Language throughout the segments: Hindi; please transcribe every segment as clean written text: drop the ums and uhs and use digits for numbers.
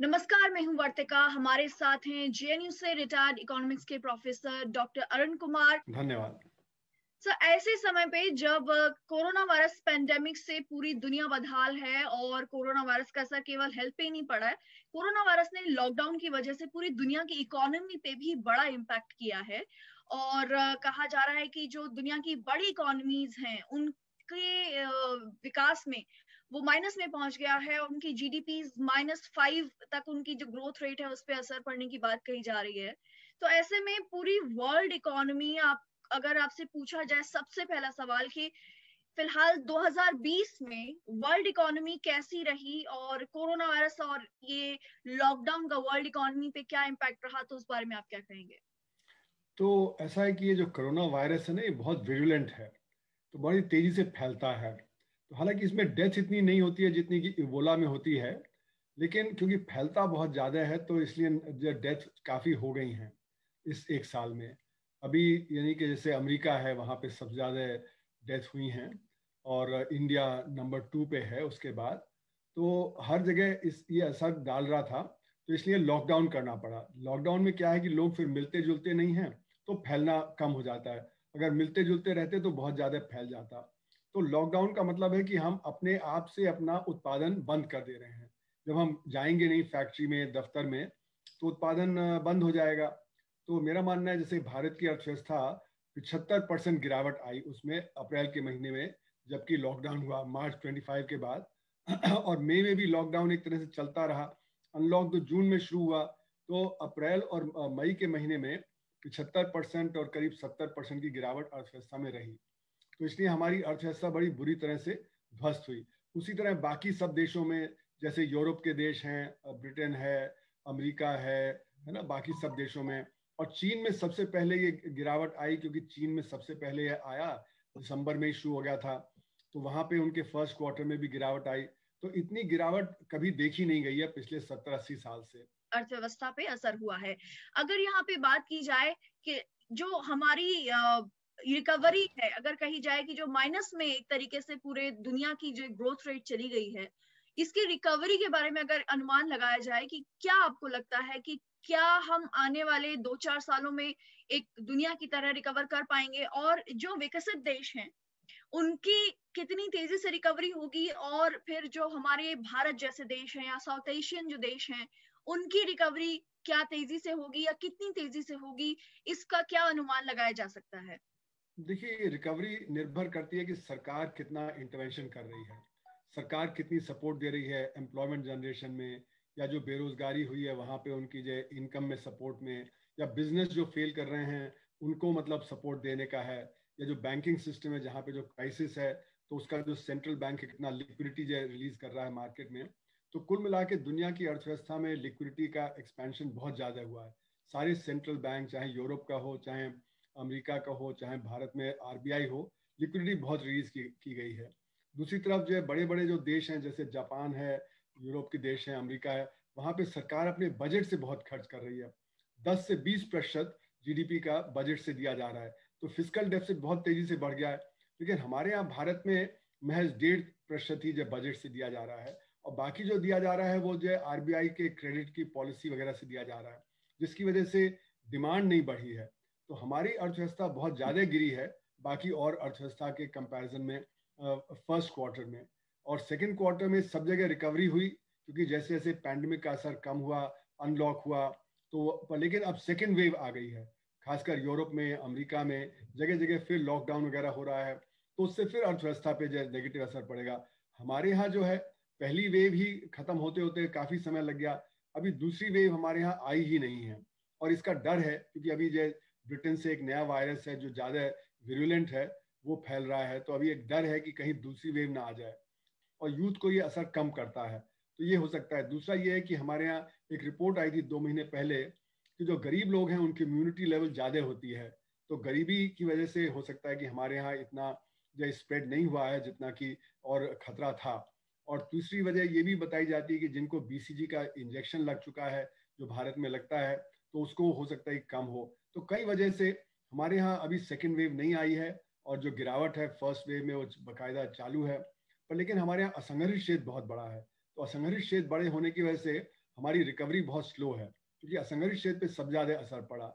नमस्कार, मैं हूं वर्तिका। हमारे साथ हैं जेएनयू से रिटायर्ड इकोनॉमिक्स के प्रोफेसर डॉक्टर अरुण कुमार। धन्यवाद। सर, ऐसे समय पे जब कोरोना वायरस पेंडेमिक से पूरी दुनिया बदहाल है और कोरोना वायरस का असर केवल हेल्थ पे ही नहीं पड़ा है, कोरोना वायरस ने लॉकडाउन की वजह से पूरी दुनिया की इकोनॉमी पे भी बड़ा इम्पैक्ट किया है। और कहा जा रहा है कि जो दुनिया की बड़ी इकोनॉमीज हैं उनके विकास में वो माइनस में पहुंच गया है। उनकी जीडीपी -5 तक उनकी जो ग्रोथ रेट है उस पर असर पड़ने की बात कही जा रही है। तो ऐसे में पूरी वर्ल्ड इकोनॉमी, आप अगर आपसे पूछा जाए सबसे पहला सवाल कि फिलहाल 2020 में वर्ल्ड इकोनॉमी कैसी रही और कोरोना वायरस और ये लॉकडाउन का वर्ल्ड इकोनॉमी पे क्या इम्पैक्ट रहा, तो उस बारे में आप क्या कहेंगे? तो ऐसा है कि ये जो कोरोना वायरस है ना, ये बहुत विरुलेंट है, तो बड़ी तेजी से फैलता है। तो हालांकि इसमें डेथ इतनी नहीं होती है जितनी कि इबोला में होती है, लेकिन क्योंकि फैलता बहुत ज़्यादा है तो इसलिए डेथ काफ़ी हो गई हैं इस एक साल में। अभी यानी कि जैसे अमेरिका है, वहाँ पे सबसे ज़्यादा डेथ हुई हैं, और इंडिया नंबर 2 पे है उसके बाद। तो हर जगह ये असर डाल रहा था, तो इसलिए लॉकडाउन करना पड़ा। लॉकडाउन में क्या है कि लोग फिर मिलते जुलते नहीं हैं, तो फैलना कम हो जाता है। अगर मिलते जुलते रहते तो बहुत ज़्यादा फैल जाता। तो लॉकडाउन का मतलब है कि हम अपने आप से अपना उत्पादन बंद कर दे रहे हैं। जब हम जाएंगे नहीं फैक्ट्री में, दफ्तर में, तो उत्पादन बंद हो जाएगा। तो मेरा मानना है, जैसे भारत की अर्थव्यवस्था 75% गिरावट आई उसमें अप्रैल के महीने में, जबकि लॉकडाउन हुआ मार्च 25 के बाद। और मई में भी लॉकडाउन एक तरह से चलता रहा। अनलॉक तो जून में शुरू हुआ। तो अप्रैल और मई के महीने में 75% और करीब 70% की गिरावट अर्थव्यवस्था में रही। तो इसलिए हमारी अर्थव्यवस्था बड़ी बुरी तरह से ध्वस्त हुई। उसी तरह बाकी सब देशों में, जैसे यूरोप के देश हैं, ब्रिटेन है, अमेरिका है ना, बाकी सब देशों में। और चीन में सबसे पहले ये गिरावट आई, क्योंकि चीन में सबसे पहले ये आया, दिसंबर में ही शुरू हो गया था। तो वहां पे उनके फर्स्ट क्वार्टर में भी गिरावट आई। तो इतनी गिरावट कभी देखी नहीं गई है पिछले 70-80 साल से। अर्थव्यवस्था पे असर हुआ है। अगर यहाँ पे बात की जाए कि जो हमारी रिकवरी है, अगर कही जाए कि जो माइनस में एक तरीके से पूरे दुनिया की जो ग्रोथ रेट चली गई है, इसकी रिकवरी के बारे में अगर अनुमान लगाया जाए कि क्या आपको लगता है कि क्या हम आने वाले 2-4 सालों में एक दुनिया की तरह रिकवर कर पाएंगे, और जो विकसित देश हैं उनकी कितनी तेजी से रिकवरी होगी, और फिर जो हमारे भारत जैसे देश हैं या साउथ एशियन जो देश हैं उनकी रिकवरी क्या तेजी से होगी या कितनी तेजी से होगी, इसका क्या अनुमान लगाया जा सकता है? देखिए, रिकवरी निर्भर करती है कि सरकार कितना इंटरवेंशन कर रही है, सरकार कितनी सपोर्ट दे रही है एम्प्लॉयमेंट जनरेशन में, या जो बेरोजगारी हुई है वहाँ पे उनकी जो इनकम में सपोर्ट में, या बिजनेस जो फेल कर रहे हैं उनको मतलब सपोर्ट देने का है, या जो बैंकिंग सिस्टम है जहाँ पे जो क्राइसिस है, तो उसका जो सेंट्रल बैंक कितना लिक्विडिटी जो रिलीज कर रहा है मार्केट में। तो कुल मिला के दुनिया की अर्थव्यवस्था में लिक्विडिटी का एक्सपेंशन बहुत ज़्यादा हुआ है। सारे सेंट्रल बैंक, चाहे यूरोप का हो, चाहे अमेरिका का हो, चाहे भारत में आरबीआई हो, लिक्विडिटी बहुत रिलीज की गई है। दूसरी तरफ जो बड़े बड़े जो देश हैं, जैसे जापान है, यूरोप के देश हैं, अमेरिका है, वहाँ पे सरकार अपने बजट से बहुत खर्च कर रही है। 10 से 20% जीडीपी का बजट से दिया जा रहा है। तो फिजिकल डेफिसिट बहुत तेजी से बढ़ गया है। लेकिन हमारे यहाँ भारत में महज 1.5% ही जो बजट से दिया जा रहा है, और बाकी जो दिया जा रहा है वो जो आरबीआई के क्रेडिट की पॉलिसी वगैरह से दिया जा रहा है, जिसकी वजह से डिमांड नहीं बढ़ी है। तो हमारी अर्थव्यवस्था बहुत ज़्यादा गिरी है बाकी और अर्थव्यवस्था के कंपैरिजन में फर्स्ट क्वार्टर में। और सेकंड क्वार्टर में सब जगह रिकवरी हुई, क्योंकि जैसे जैसे पैंडमिक का असर कम हुआ, अनलॉक हुआ, तो लेकिन अब सेकंड वेव आ गई है, खासकर यूरोप में, अमेरिका में, जगह जगह फिर लॉकडाउन वगैरह हो रहा है। तो उससे फिर अर्थव्यवस्था पे जो नेगेटिव असर पड़ेगा। हमारे यहाँ जो है, पहली वेव ही खत्म होते होते काफी समय लग गया, अभी दूसरी वेव हमारे यहाँ आई ही नहीं है। और इसका डर है, क्योंकि अभी जो ब्रिटेन से एक नया वायरस है जो ज़्यादा विरुलेंट है, वो फैल रहा है। तो अभी एक डर है कि कहीं दूसरी वेव ना आ जाए, और यूथ को ये असर कम करता है। तो ये हो सकता है। दूसरा ये है कि हमारे यहाँ एक रिपोर्ट आई थी 2 महीने पहले कि जो गरीब लोग हैं उनकी इम्यूनिटी लेवल ज़्यादा होती है। तो गरीबी की वजह से हो सकता है कि हमारे यहाँ इतना जो स्प्रेड नहीं हुआ है जितना कि और खतरा था। और दूसरी वजह ये भी बताई जाती है कि जिनको बीसीजी का इंजेक्शन लग चुका है, जो भारत में लगता है, तो उसको हो सकता है कम हो। तो कई वजह से हमारे यहाँ अभी सेकेंड वेव नहीं आई है, और जो गिरावट है फर्स्ट वेव में वो बाकायदा चालू है। पर लेकिन हमारे यहाँ असंगठित क्षेत्र बहुत बड़ा है। तो असंगठित क्षेत्र बड़े होने की वजह से हमारी रिकवरी बहुत स्लो है, क्योंकि असंगठित क्षेत्र पे सबसे ज्यादा असर पड़ा।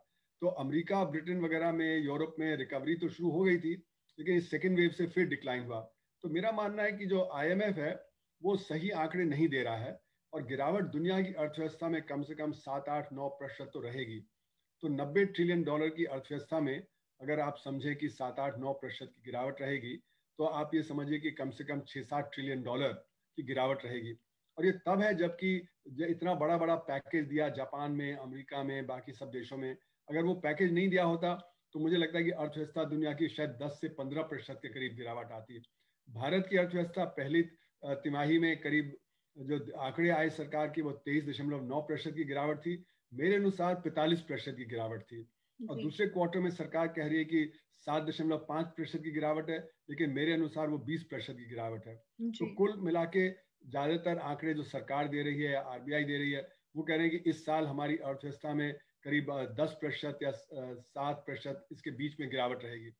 तो अमेरिका, ब्रिटेन वगैरह में, यूरोप में रिकवरी तो शुरू हो गई थी, लेकिन इस सेकेंड वेव से फिर डिक्लाइन हुआ। तो मेरा मानना है कि जो IMF है वो सही आंकड़े नहीं दे रहा है, और गिरावट दुनिया की अर्थव्यवस्था में कम से कम 7-8-9% तो रहेगी। तो $90 ट्रिलियन की अर्थव्यवस्था में अगर आप समझे कि 7-8-9% की गिरावट रहेगी, तो आप ये समझिए कि कम से कम $6-7 ट्रिलियन की गिरावट रहेगी। और ये तब है जबकि इतना बड़ा बड़ा पैकेज दिया जापान में, अमेरिका में, बाकी सब देशों में। अगर वो पैकेज नहीं दिया होता तो मुझे लगता है कि अर्थव्यवस्था दुनिया की शायद 10 से 15% के करीब गिरावट आती। भारत की अर्थव्यवस्था पहली तिमाही में करीब जो आंकड़े आए सरकार की, वो 23.9% की गिरावट थी। मेरे अनुसार 45% की गिरावट थी। और दूसरे क्वार्टर में सरकार कह रही है कि 7.5% की गिरावट है, लेकिन मेरे अनुसार वो 20% की गिरावट है। तो कुल मिला के ज्यादातर आंकड़े जो सरकार दे रही है या RBI दे रही है, वो कह रहे हैं कि इस साल हमारी अर्थव्यवस्था में करीब 10% या 7% इसके बीच में गिरावट रहेगी।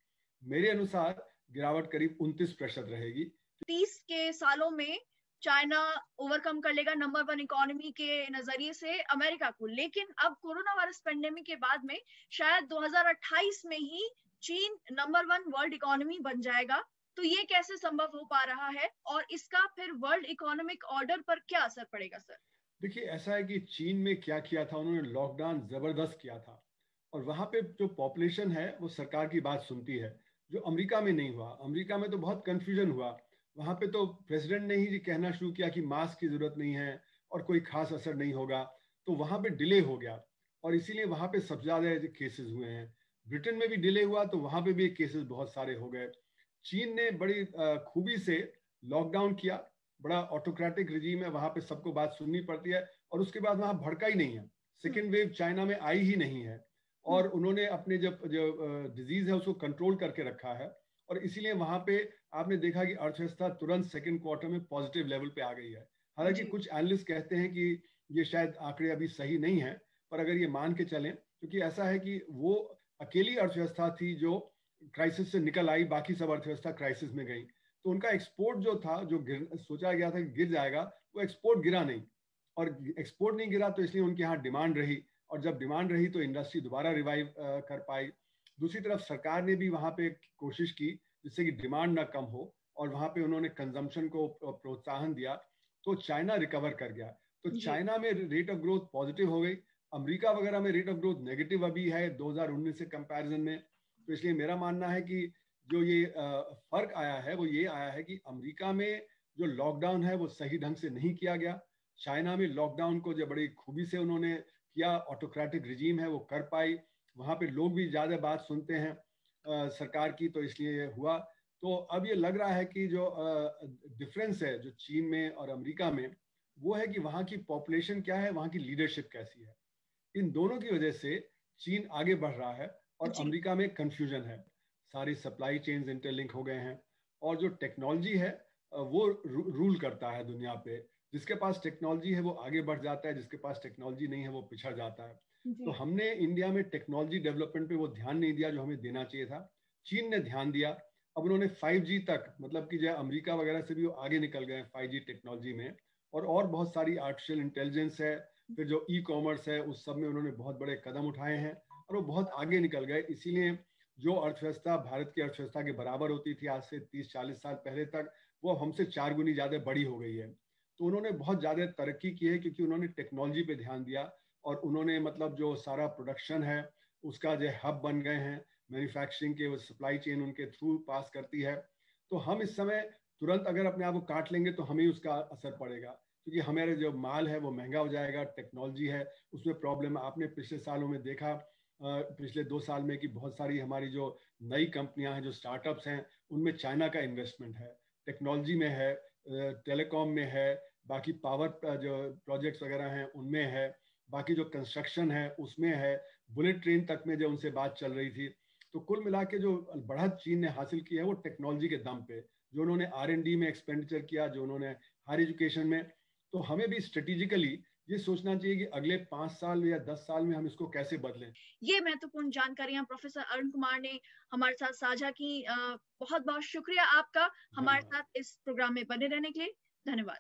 मेरे अनुसार गिरावट करीब 29% रहेगी। 30 के सालों में चाइना ओवरकम कर लेगा नंबर 1 इकोनॉमी के नजरिए से अमेरिका को, लेकिन अब कोरोना वायरस पेंडेमिक के बाद में शायद 2028 में ही चीन नंबर 1 वर्ल्ड इकोनॉमी बन जाएगा। तो ये कैसे संभव हो पा रहा है, और इसका फिर वर्ल्ड इकोनॉमिक ऑर्डर पर क्या असर पड़ेगा सर? देखिए, ऐसा है कि चीन में क्या किया था, उन्होंने लॉकडाउन जबरदस्त किया था, और वहां पे जो पॉपुलेशन है वो सरकार की बात सुनती है, जो अमेरिका में नहीं हुआ। अमेरिका में तो बहुत कंफ्यूजन हुआ। वहां पे तो प्रेसिडेंट ने ही कहना शुरू किया कि मास्क की जरूरत नहीं है और कोई खास असर नहीं होगा, तो वहां पे डिले हो गया, और इसीलिए वहां पे सबसे ज्यादा केसेस हुए हैं। ब्रिटेन में भी डिले हुआ, तो वहां पे भी केसेस बहुत सारे हो गए। चीन ने बड़ी खूबी से लॉकडाउन किया, बड़ा ऑटोक्रेटिक रिजीम है, वहां पे सबको बात सुननी पड़ती है, और उसके बाद वहां भड़का ही नहीं है। सेकेंड वेव चाइना में आई ही नहीं है, और उन्होंने अपने जो डिजीज है उसको कंट्रोल करके रखा है, और इसीलिए वहां पे आपने देखा कि अर्थव्यवस्था तुरंत सेकेंड क्वार्टर में पॉजिटिव लेवल पे आ गई है। हालांकि कुछ एनालिस्ट कहते हैं कि ये शायद आंकड़े अभी सही नहीं है, पर अगर ये मान के चलें, क्योंकि ऐसा है कि वो अकेली अर्थव्यवस्था थी जो क्राइसिस से निकल आई, बाकी सब अर्थव्यवस्था क्राइसिस में गई। तो उनका एक्सपोर्ट जो था, जो सोचा गया था कि गिर जाएगा, वो एक्सपोर्ट गिरा नहीं, और एक्सपोर्ट नहीं गिरा तो इसलिए उनके यहाँ डिमांड रही, और जब डिमांड रही तो इंडस्ट्री दोबारा रिवाइव कर पाई। दूसरी तरफ सरकार ने भी वहां पे कोशिश की जिससे कि डिमांड ना कम हो, और वहां पे उन्होंने कंजम्पशन को प्रोत्साहन दिया, तो चाइना रिकवर कर गया। तो चाइना में रेट ऑफ ग्रोथ पॉजिटिव हो गई। अमेरिका वगैरह में रेट ऑफ ग्रोथ नेगेटिव अभी है 2019 से कंपैरिजन में। तो इसलिए मेरा मानना है कि जो ये फर्क आया है वो ये आया है कि अमेरिका में जो लॉकडाउन है वो सही ढंग से नहीं किया गया। चाइना में लॉकडाउन को जो बड़ी खूबी से उन्होंने किया, ऑटोक्रेटिक रिजीम है वो कर पाई, वहां पे लोग भी ज्यादा बात सुनते हैं सरकार की, तो इसलिए ये हुआ। तो अब ये लग रहा है कि जो डिफरेंस है जो चीन में और अमेरिका में, वो है कि वहां की पॉपुलेशन क्या है, वहां की लीडरशिप कैसी है। इन दोनों की वजह से चीन आगे बढ़ रहा है, और अमेरिका में कंफ्यूजन है। सारी सप्लाई चेन्स इंटरलिंक हो गए हैं, और जो टेक्नोलॉजी है वो रूल करता है दुनिया पे। जिसके पास टेक्नोलॉजी है वो आगे बढ़ जाता है, जिसके पास टेक्नोलॉजी नहीं है वो पिछड़ जाता है। तो हमने इंडिया में टेक्नोलॉजी डेवलपमेंट पे वो ध्यान नहीं दिया जो हमें देना चाहिए था। चीन ने ध्यान दिया। अब उन्होंने 5G तक, मतलब कि जो अमेरिका वगैरह से भी वो आगे निकल गए 5G टेक्नोलॉजी में, और बहुत सारी आर्टिफिशियल इंटेलिजेंस है, फिर जो ई-कॉमर्स है उस सब में उन्होंने बहुत बड़े कदम उठाए हैं, और वो बहुत आगे निकल गए। इसीलिए जो अर्थव्यवस्था भारत की अर्थव्यवस्था के बराबर होती थी आज से 30-40 साल पहले तक, वो अब हमसे 4 गुनी ज्यादा बड़ी हो गई है। तो उन्होंने बहुत ज्यादा तरक्की की है, क्योंकि उन्होंने टेक्नोलॉजी पे ध्यान दिया, और उन्होंने मतलब जो सारा प्रोडक्शन है उसका जो हब बन गए हैं, मैन्युफैक्चरिंग के वो सप्लाई चेन उनके थ्रू पास करती है। तो हम इस समय तुरंत अगर अपने आप को काट लेंगे तो हमें उसका असर पड़ेगा, क्योंकि हमारे जो माल है वो महंगा हो जाएगा, टेक्नोलॉजी है उसमें प्रॉब्लम। आपने पिछले सालों में देखा, पिछले 2 साल में, कि बहुत सारी हमारी जो नई कंपनियां हैं, जो स्टार्टअप्स हैं, उनमें चाइना का इन्वेस्टमेंट है, टेक्नोलॉजी में है, टेलीकॉम में है, बाकी पावर जो प्रोजेक्ट्स वगैरह हैं उनमें है, बाकी जो कंस्ट्रक्शन है उसमें है, बुलेट ट्रेन तक में जो उनसे बात चल रही थी। तो कुल मिला के जो बढ़त चीन ने हासिल की है वो टेक्नोलॉजी के दम पे, जो उन्होंने R&D में एक्सपेंडिचर किया, जो उन्होंने हायर एजुकेशन में। तो हमें भी स्ट्रेटेजिकली ये सोचना चाहिए कि अगले 5 साल या 10 साल में हम इसको कैसे बदलें। ये महत्वपूर्ण जानकारियां प्रोफेसर अरुण कुमार ने हमारे साथ साझा की। बहुत बहुत शुक्रिया आपका हमारे साथ इस प्रोग्राम में बने रहने के लिए। धन्यवाद।